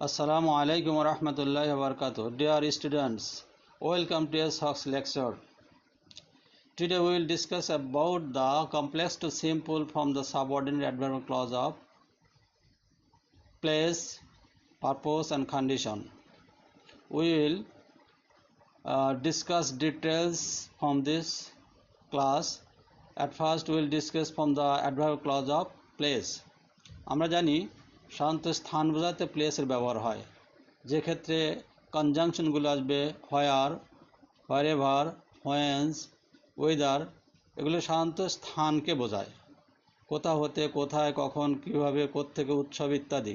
Assalamu alaikum wa rahmatullahi wa barakatuh. Dear students, welcome to SHOX lecture. Today we will discuss about the complex to simple from the subordinate adverbial clause of place, purpose and condition. We will discuss details from this class. At first we will discuss from the adverbial clause of place. আমরা জানি সাধারণত স্থান বোঝাতে প্লেসের ব্যবহার হয়, যে ক্ষেত্রে কনজাংশনগুলো আসবে হোয়ার, হোয়ারএভার, হোয়েন্স, ওয়েদার। এগুলো সাধারণত স্থানকে বোঝায়, কোথা হতে, কোথায়, কখন, কীভাবে, কোত্থেকে, উৎসব ইত্যাদি।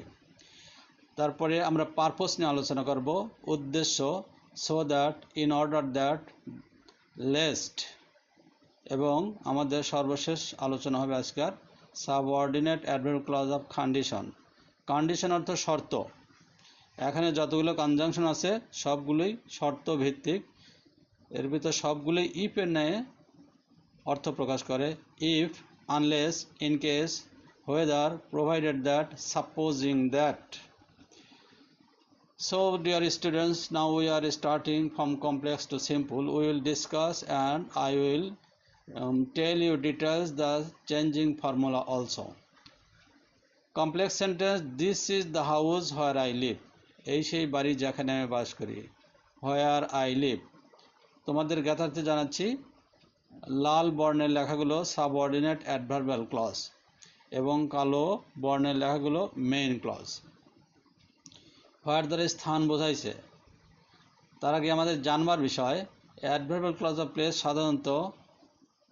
তারপরে আমরা পারপোজ নিয়ে আলোচনা করব, উদ্দেশ্য, so that, in order that, lest, এবং আমাদের সর্বশেষ আলোচনা হবে আজকের subordinate adverb clause of condition. Condition অর্থ শর্ত। এখানে যতগুলো কনজাংশন আছে সবগুলোই শর্ত ভিত্তিক। এর ভিতর সবগুলোই ইফের ন্যায় অর্থ প্রকাশ করে। If, unless, in case, whether, provided that, supposing that. So dear students, now we are starting from complex to simple. We will discuss and I will tell you details the changing formula also. Complex sentence: this is the house where I live. এই সেই বাড়ি যেখানে আমি বাস করি। where I live, তোমাদের জ্ঞাতার্থে জানাচ্ছি লাল বর্ণের লেখাগুলো সাবঅর্ডিনেট অ্যাডভার্বিয়াল ক্লজ এবং কালো বর্ণের লেখাগুলো মেইন ক্লজ। হোয়ার দ্বারা স্থান বোঝাইছে। তার আগে আমাদের জানবার বিষয়, অ্যাডভার্বিয়াল ক্লজ অফ প্লেস সাধারণত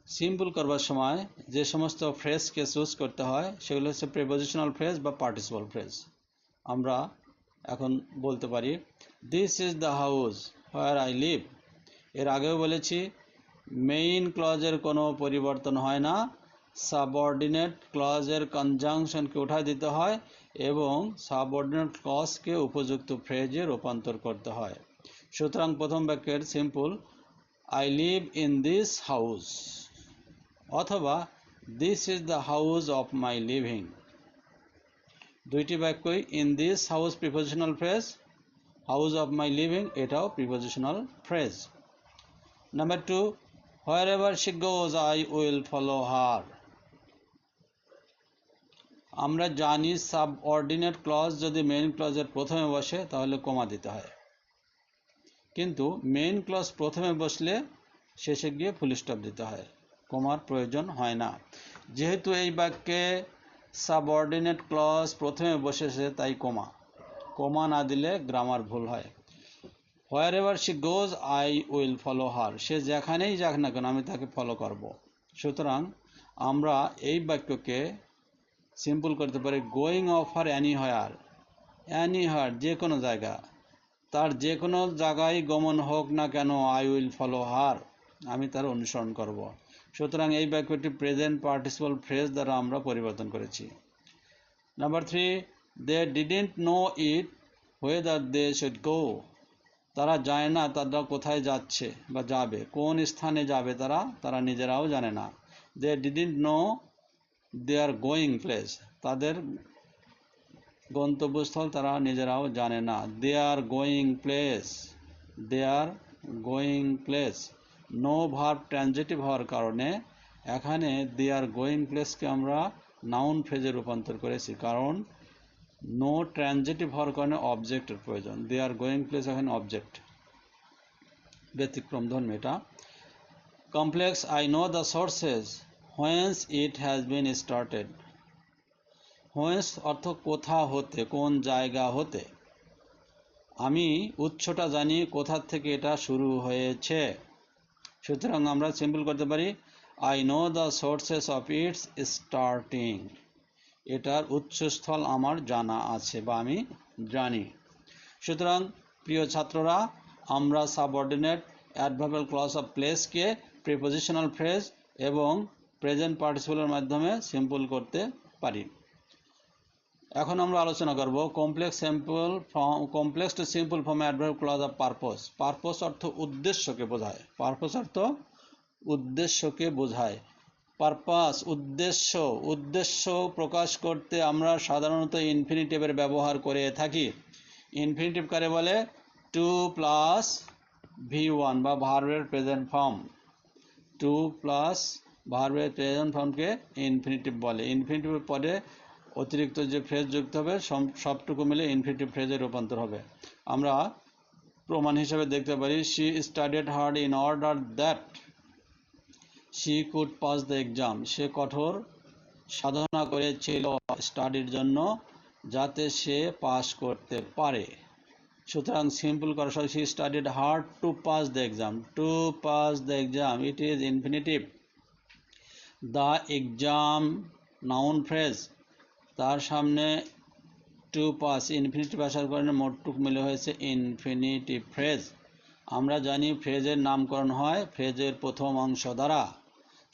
সিম্পল করবার সময় যে সমস্ত ফ্রেজকে চুজ করতে হয় সেগুলো হচ্ছে প্রিপোজিশনাল ফ্রেজ বা পার্টিসিপল ফ্রেজ। আমরা এখন বলতে পারি this is the house where I live. এর আগেও বলেছি মেইন ক্লজের কোনো পরিবর্তন হয় না, সাবঅর্ডিনেট ক্লজের কনজাংশনকে উঠায় দিতে হয় এবং সাবঅর্ডিনেট ক্লজকে উপযুক্ত ফ্রেজে রূপান্তর করতে হয়। সুতরাং প্রথম বাক্যের simple I live in this house, অথবা this is the house of my living. দুইটি বাক্যই in this house prepositional phrase, house of my living এটাও prepositional phrase. Number 2, wherever she goes I will follow her. আমরা জানি subordinate clause যদি main ক্লজের প্রথমে বসে তাহলে কমা দিতে হয়, কিন্তু মেইন ক্লজ প্রথমে বসলে শেষে গিয়ে ফুল স্টপ দিতে হয়, কমার প্রয়োজন হয় না। যেহেতু এই বাক্যে সাবঅর্ডিনেট ক্লজ প্রথমে বসেছে তাই কমা না দিলে গ্রামার ভুল হয়। wherever she goes I will follow her, সে যেখানেই যাক না কেন আমি তাকে ফলো করব। সুতরাং আমরা এই বাক্যকে সিম্পল করতে পারি গোয়িং অফ হার এনিহোয়ার, যে কোনো জায়গা, তার যে কোনো জায়গায় গমন হোক না কেন আই উইল ফলো হার, আমি তার অনুসরণ করব। সুতরাং এই বাক্যটি প্রেজেন্ট পার্টিসিপল ফ্রেজ দ্বারা আমরা পরিবর্তন করেছি। Number 3, they didn't know it whether they should go. তারা জানে না তারা কোথায় যাচ্ছে বা যাবে, কোন স্থানে যাবে তারা নিজেরাও জানে না। They didn't know their going place, তাদের গন্তব্যস্থল তারা নিজেরাও জানে না। Their going place, no verb transitive হওয়ার কারণে এখানে দেয়ার গোয়িং প্লেসকে আমরা নাউন ফ্রেজে রূপান্তর করেছি, কারণ নো ট্রানজিটিভ হওয়ার কারণে অবজেক্টের প্রয়োজন। দেয়ার গোয়িং প্লেস এখানে অবজেক্ট, ব্যতিক্রম ধর্মী এটা। Complex I know the sources whence it has been started. Whence অর্থ কোথা হতে, কোন জায়গা হতে। আমি উৎসটা জানি কোথা থেকে এটা শুরু হয়েছে। সুতরাং আমরা সিম্পল করতে পারি I know the sources of its starting, এটার উৎসস্থল আমার জানা আছে বা আমি জানি। সুতরাং প্রিয় ছাত্ররা, আমরা সাবঅর্ডিনেট অ্যাডভার্বিয়াল ক্লজ অফ প্লেসকে প্রিপোজিশনাল ফ্রেজ এবং প্রেজেন্ট পার্টিসিপলের মাধ্যমে সিম্পল করতে পারি। এখন আমরা আলোচনা করব complex to simple form adverb clause of purpose. Purpose অর্থ উদ্দেশ্যকে বোঝায়, পারপাস উদ্দেশ্য প্রকাশ করতে আমরা সাধারণত ইনফিনিটিভের ব্যবহার করে থাকি। ইনফিনিটিভ কারে বলে? টু প্লাস V1 বা ভার্বের প্রেজেন্ট ফর্ম। টু প্লাস ভার্বের প্রেজেন্ট ফর্মকে ইনফিনিটিভ বলে। ইনফিনিটিভের পরে অতিরিক্ত যে ফ্রেজ যুক্ত হবে সবটুকু মিলে ইনফিনিটিভ ফ্রেজে রূপান্তর হবে। আমরা প্রমাণ হিসেবে দেখতে পারি, she studied hard in order that she could pass the exam. সে কঠোর সাধনা করেছিল স্টাডির জন্য যাতে সে পাস করতে পারে। সুতরাং সিম্পল করা সহজ, she studied hard to pass the exam. To pass the exam, it is infinitive. The exam noun phrase, তার সামনে টু পাস ইনফিনিটিভ আসার কারণে মোটটুক মিলে হয়েছে ইনফিনিটিভ ফ্রেজ। আমরা জানি ফ্রেজের নামকরণ হয় ফ্রেজের প্রথম অংশ দ্বারা।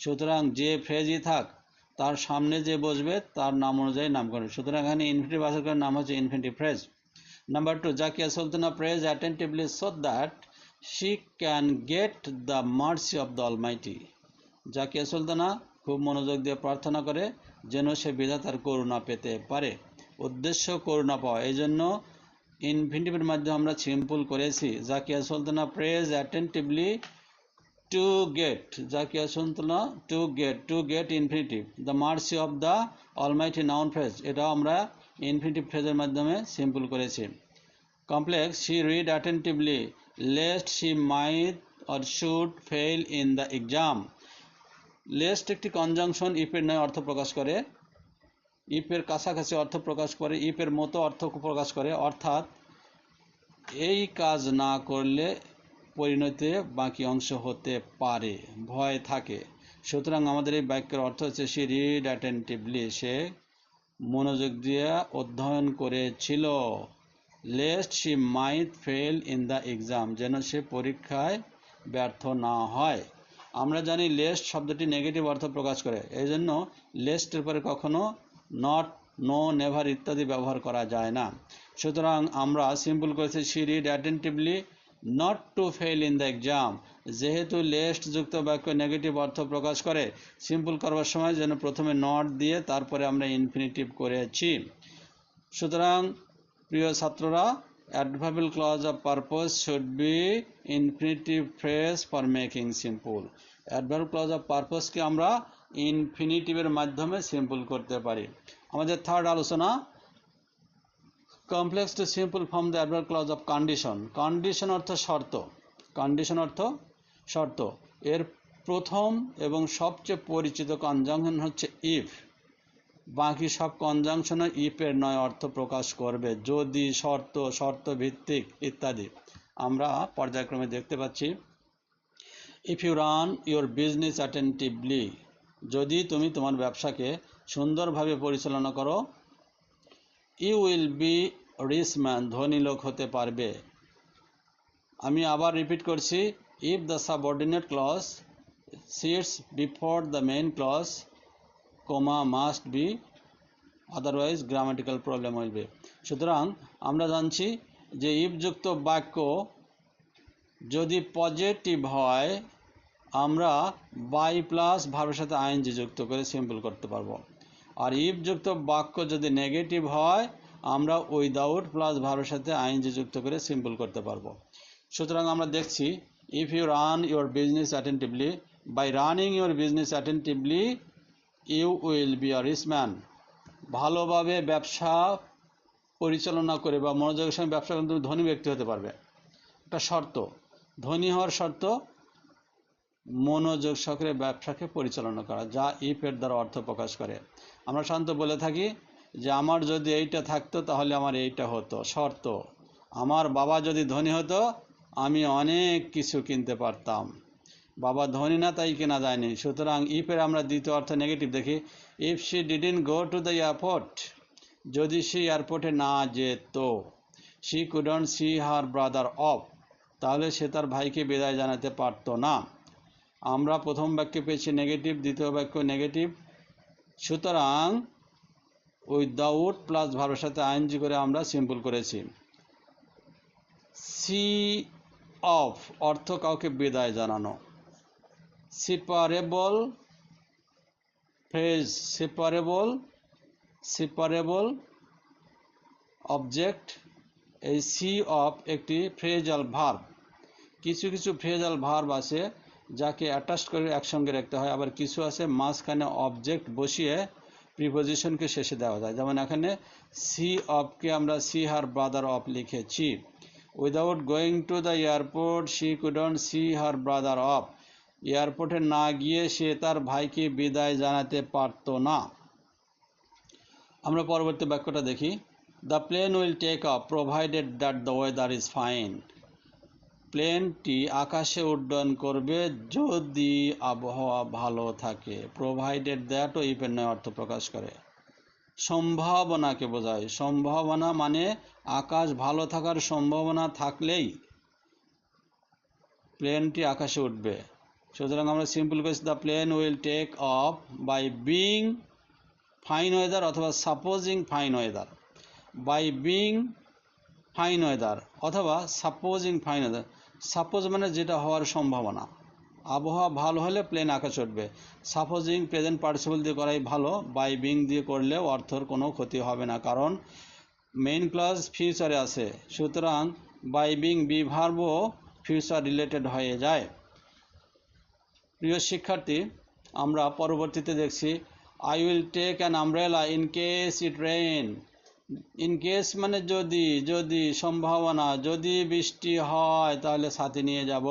সুতরাং যে ফ্রেজই থাক তার সামনে যে বসবে তার নাম অনুযায়ী নামকরণ। সুতরাং এখানে ইনফিনিটিভ আসার কারণে নাম হচ্ছে infinitive phrase. Number 2, Zakia Sultana prays attentively so that she can get the mercy of the almighty. Zakia Sultana খুব মনোযোগ দিয়ে প্রার্থনা করে যেন সে বিধাতার করুণা পেতে পারে। উদ্দেশ্য করুণা পাওয়া, এই জন্য ইনফিনিটিভের মাধ্যমে আমরা সিম্পল করেছি। Zakia Sultana prays attentively to get, Zakia Sultana to get infinitive. The mercy of the almighty noun phrase, এটাও আমরা ইনফিনিটিভ ফ্রেজের মাধ্যমে সিম্পল করেছি। Complex, she read attentively lest she might or should fail in the exam. Lest একটি conjunction, ইফের নয় অর্থ প্রকাশ করে, ইফের কাছাকাছি অর্থ প্রকাশ করে, ইফের মতো অর্থ প্রকাশ করে, অর্থাৎ এই কাজ না করলে পরিণতিতে বাকি অংশ হতে পারে, ভয় থাকে। সুতরাং আমাদের এই বাক্যের অর্থ হচ্ছে শি রিড অ্যাটেন্টিভলি, সে মনোযোগ দিয়ে অধ্যয়ন করেছিল। Least she mite fail in the exam, যেন সে পরীক্ষায় ব্যর্থ না হয়। আমরা জানি লেস্ট শব্দটি নেগেটিভ অর্থ প্রকাশ করে, এই জন্য লেস্টের পরে কখনো নট, নো, নেভার ইত্যাদি ব্যবহার করা যায় না। সুতরাং আমরা সিম্পল করেছি she read attentively not to fail in the exam. যেহেতু লেস্ট যুক্ত বাক্য নেগেটিভ অর্থ প্রকাশ করে, সিম্পল করবার সময় যেন প্রথমে নট দিয়ে তারপরে আমরা ইনফিনিটিভ করেছি। সুতরাং প্রিয় ছাত্ররা, adverbial clause of purpose should be infinitive phrase for making simple. Adverb clause of পারপোজকে আমরা ইনফিনিটিভের মাধ্যমে সিম্পল করতে পারি। আমাদের থার্ড আলোচনা, complex to simple form the adverb clause of condition. Condition অর্থ শর্ত, কন্ডিশন অর্থ শর্ত। এর প্রথম এবং সবচেয়ে পরিচিত কনজাংশন হচ্ছে ইফ। বাকি সব কনজাংশনে ইফের নয় অর্থ প্রকাশ করবে, যদি, শর্ত, শর্ত ভিত্তিক ইত্যাদি। আমরা পর্যায়ক্রমে দেখতে পাচ্ছি। If you run your business attentively, যদি তুমি তোমার ব্যবসাকে সুন্দরভাবে পরিচালনা করো, you will be rich man, ধনী লোক হতে পারবে। আমি আবার রিপিট করছি, if the subordinate clause sits before the main clause, comma must be, otherwise grammatical problem হইবে। সুতরাং আমরা জানছি যে ইফ যুক্ত বাক্য যদি পজিটিভ হয় আমরা বাই প্লাস ভার্বের সাথে আইএনজি যুক্ত করে সিম্পল করতে পারবো। আর ইফ যুক্ত বাক্য যদি নেগেটিভ হয় আমরা উইদাউট প্লাস ভার্বের সাথে আইএনজি যুক্ত করে সিম্পল করতে পারবো। সুতরাং আমরা দেখছি, if you run your business attentively, by running your business attentively you will be a rich man. ভালোভাবে ব্যবসা পরিচালনা করে বা মনোযোগের সঙ্গে ব্যবসা করলে তুমি ধনী ব্যক্তি হতে পারবে। একটা শর্ত, ধনী হওয়ার শর্ত মনোযোগ সহকারে ব্যবসাকে পরিচালনা করা, যা ইফের দ্বারা অর্থ প্রকাশ করে। আমরা সাধারণত বলে থাকি যে আমার যদি এইটা থাকতো তাহলে আমার এইটা হতো, শর্ত। আমার বাবা যদি ধনী হতো আমি অনেক কিছু কিনতে পারতাম। বাবা ধনী না তাই কেনা যায়নি। সুতরাং ইফের আমরা দ্বিতীয় অর্থ নেগেটিভ দেখি। If she didn't go to the airport, যদি সে এয়ারপোর্টে না যেত। She couldn't see her brother off, তাহলে সে তার ভাইকে বিদায় জানাতে পারতো না। আমরা প্রথম বাক্যে পেয়েছি নেগেটিভ, দ্বিতীয় বাক্য নেগেটিভ। সুতরাং উইদাউট প্লাস ভার্বের সাথে আইএনজি করে আমরা সিম্পল করেছি। সি অফ অর্থ কাউকে বিদায় জানানো। সেপারেবল ফ্রেজ, সেপারেবল অবজেক্ট এই সি অফ একটি ফ্রেজাল ভার্ব। কিছু কিছু ফ্রেজাল ভার্ব আছে যাকে অ্যাটাচ করে একসঙ্গে রাখতে হয়, আবার কিছু আছে মাঝখানে অবজেক্ট বসিয়ে প্রিপোজিশনকে শেষে দেওয়া যায়। যেমন এখানে সি অফকে আমরা সি হার ব্রাদার অফ লিখেছি। Without going to the airport she couldn't see her brother off. এয়ারপোর্টে না গিয়ে সে তার ভাইকে বিদায় জানাতে পারত না। আমরা পরবর্তী বাক্যটা দেখি। The plane will take off provided that the weather is fine. প্লেনটি আকাশে উড্ডয়ন করবে যদি আবহাওয়া ভালো থাকে। প্রোভাইডেড দ্যাট ও ইফের নয় অর্থ প্রকাশ করে। সম্ভাবনাকে বোঝায়। সম্ভাবনা মানে আকাশ ভালো থাকার সম্ভাবনা থাকলেই প্লেনটি আকাশে উঠবে। সুতরাং আমরা সিম্পল করেছি the plane will take off by being fine weather অথবা supposing fine weather. By being fine weather অথবা সাপোজিং ফাইন ওয়েদার। সাপোজ মানে যেটা হওয়ার সম্ভাবনা। আবহাওয়া ভালো হলে প্লেন আকাশে উঠবে। সাপোজিং প্রেজেন্ট পার্টিসিপল দিয়ে করাই ভালো। বাই বিং দিয়ে করলেও অর্থর কোনো ক্ষতি হবে না, কারণ মেইন ক্লজ ফিউচারে আছে। সুতরাং বাই বিং বি ভার্বও ফিউচার রিলেটেড হয়ে যায়। প্রিয় শিক্ষার্থী, আমরা পরবর্তীতে দেখছি I will take an umbrella in case it rain. In case মানে যদি, যদি সম্ভাবনা, যদি বৃষ্টি হয় তাহলে ছাতি নিয়ে যাব।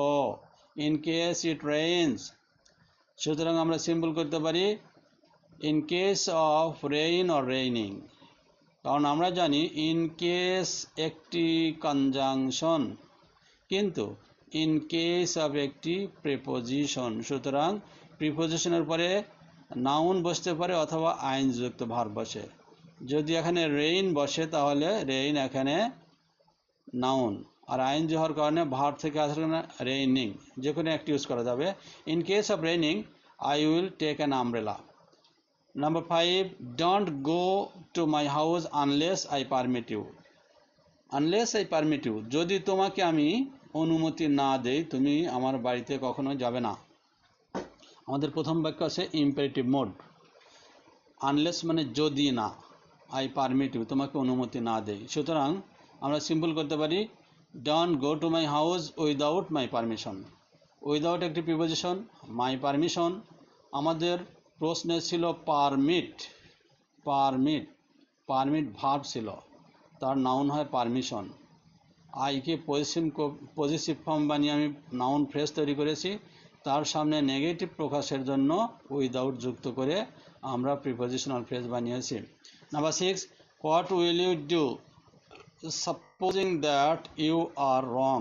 In case it rains. সুতরাং আমরা সিম্পল করতে পারি in case of rain or raining, কারণ আমরা জানি ইন কেস একটি কনজাংশন, কিন্তু ইন কেস অফ একটি প্রিপোজিশন। সুতরাং প্রিপোজিশনের পরে নাউন বসতে পারে অথবা আইনযুক্ত ভার্ব বসে। যদি এখানে রেইন বসে তাহলে রেইন এখানে নাউন, আর আইন হওয়ার কারণে ভার্ব থেকে আসলে রেইনিং, যে কোনো একটি ইউজ করা যাবে। In case of raining I will take an umbrella. Number 5, don't go to my house unless I permit you. Unless I permit you, যদি তোমাকে আমি অনুমতি না দেই তুমি আমার বাড়িতে কখনো যাবে না। আমাদের প্রথম বাক্য আছে ইম্পারেটিভ মোড। আনলেস মানে যদি না, আই পারমিট ইউ তোমাকে অনুমতি না দেই। সুতরাং আমরা সিম্পল করতে পারি don't go to my house without my permission. Without একটি প্রিপোজিশন, মাই পারমিশন। আমাদের প্রশ্নে ছিল পারমিট। পারমিট, পারমিট ভার্ব ছিল, তার নাউন হয় পারমিশন। আইকে পজিটিভ ফর্ম বানিয়ে আমি নাউন ফ্রেজ তৈরি করেছি, তার সামনে নেগেটিভ প্রকাশের জন্য উইদাউট যুক্ত করে আমরা প্রিপোজিশনাল ফ্রেজ বানিয়েছি। Number 6, what will you do supposing that you are wrong.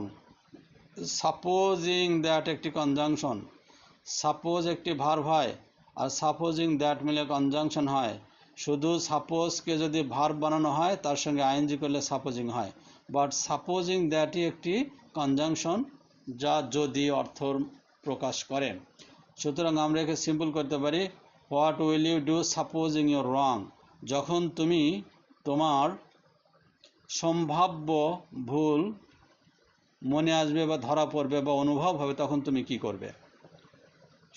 Supposing that একটি কনজাংশন। সাপোজ একটি ভার্ব হয় আর সাপোজিং দ্যাট মিলে কনজাংশন হয়। শুধু সাপোজকে যদি ভার্ব বানানো হয় তার সঙ্গে আইএনজি করলে সাপোজিং হয়, বাট সাপোজিং দ্যাটই একটি কনজাংশন যা যদি অর্থ প্রকাশ করে। সুতরাং আমরা একে সিম্পল করতে পারি what will you do supposing you're wrong. যখন তুমি তোমার সম্ভাব্য ভুল মনে আসবে বা ধরা পড়বে বা অনুভব হবে তখন তুমি কি করবে।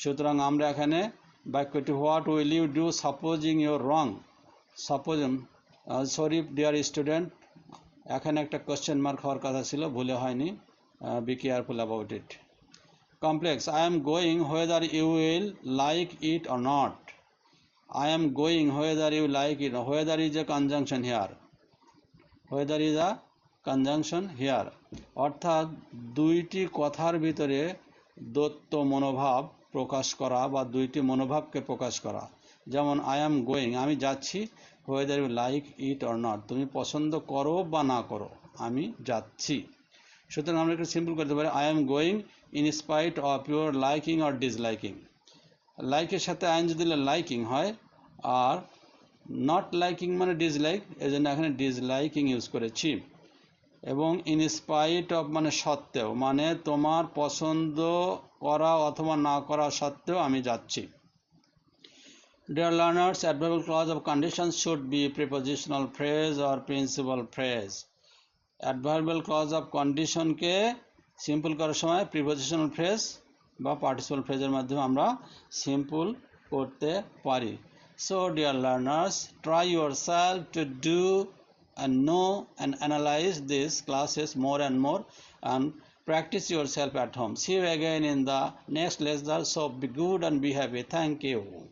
সুতরাং আমরা এখানে বাক্যটি what will you do supposing you're wrong. Supposing, sorry dear student, এখানে একটা কোশ্চেন মার্ক হওয়ার কথা ছিল, ভুলে হয়নি, be careful about it. Complex, I am going whether you will like it or not. I am going whether you like it. Whether is a conjunction here. Whether is a conjunction here. অর্থাৎ দুইটি কথার ভিতরে দ্বৈত মনোভাব প্রকাশ করা বা দুইটি মনোভাবকে প্রকাশ করা। যেমন I am going, আমি যাচ্ছি, whether you like it or not, তুমি পছন্দ করো বা না করো, আমি যাচ্ছি। সুতরাং আমরা একটু সিম্পল করতে পারি I am going in spite of your liking or disliking. লাইকের সাথে আইএনজি দিলে লাইকিং হয়, আর নট লাইকিং মানে ডিসলাইক, এই জন্য এখানে ডিসলাইকিং ইউজ করেছি। এবং ইন স্পাইট অফ মানে সত্ত্বেও, মানে তোমার পছন্দ করা অথবা না করা সত্ত্বেও আমি যাচ্ছি। Dear learners, adverbial clause of condition should be prepositional phrase or principal phrase. Adverbial clause of কন্ডিশনকে সিম্পল করার সময় প্রিপোজিশনাল ফ্রেজ বা পার্টিসিপাল ফ্রেজের মাধ্যমে আমরা সিম্পল করতে পারি। So dear learners, try yourself to do and know and analyze these classes more and more and practice yourself at home. See you again in the next lesson. So be good and be happy. Thank you.